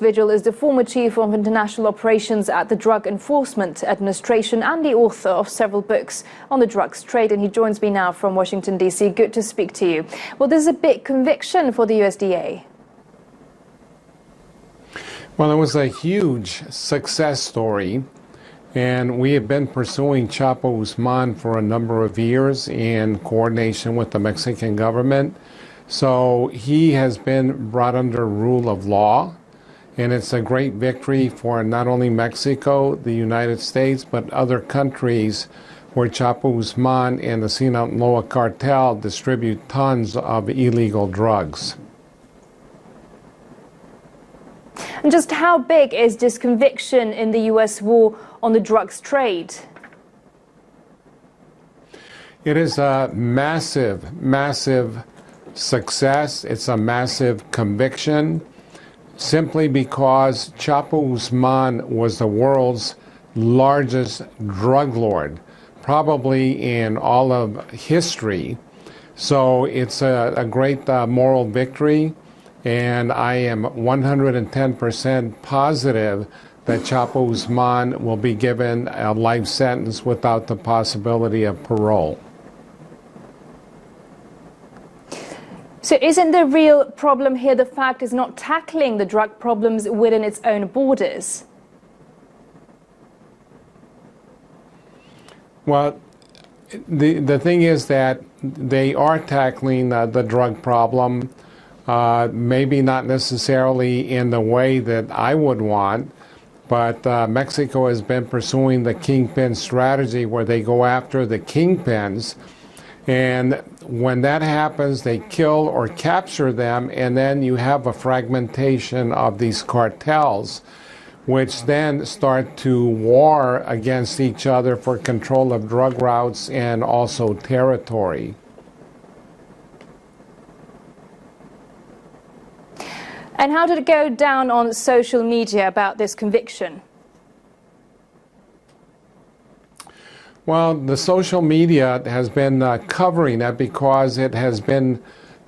Vigil is the former chief of international operations at the Drug Enforcement Administration and the author of several books on the drugs trade, and he joins me now from Washington, D.C. Good to speak to you. Well, this is a big conviction for the USDA. Well, it was a huge success story, and we have been pursuing CHAPO Guzman for a number of years in coordination with the Mexican government. So he has been brought under rule of law, and it's a great victory for not only Mexico, the United States, but other countries where CHAPO Guzman and the Sinaloa cartel distribute tons of illegal drugs. And just how big is this conviction in the U.S. war on the drugs trade? It is a massive, massive success. It's a massive conviction simply because CHAPO Guzman was the world's largest drug lord, probably in all of history. So it's a great moral victory, and I am 110% positive that CHAPO Guzman will be given a life sentence without the possibility of parole. So isn't the real problem here the fact is not tackling the drug problems within its own borders? Well, the thing is that they are tackling the drug problem, maybe not necessarily in the way that I would want, but Mexico has been pursuing the kingpin strategy where they go after the kingpins. And when that happens, they kill or capture them, and then you have a fragmentation of these cartels, which then start to war against each other for control of drug routes and also territory. And how did it go down on social media about this conviction? Well, the social media has been covering it because it has been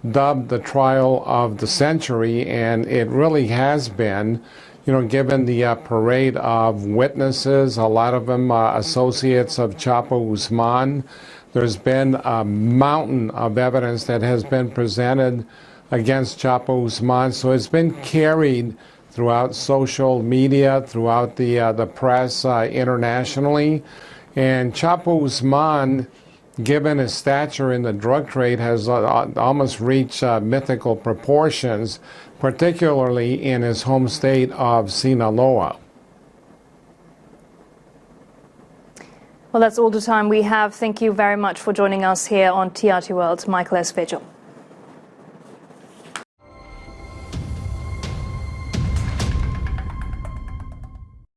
dubbed the trial of the century, and it really has been, given the parade of witnesses, a lot of them associates of CHAPO Guzman. There's been a mountain of evidence that has been presented against CHAPO Guzman, so it's been carried throughout social media, throughout the press internationally. And CHAPO Guzman, given his stature in the drug trade, has almost reached mythical proportions, particularly in his home state of Sinaloa. Well, that's all the time we have. Thank you very much for joining us here on TRT World. Michael S. Vigil.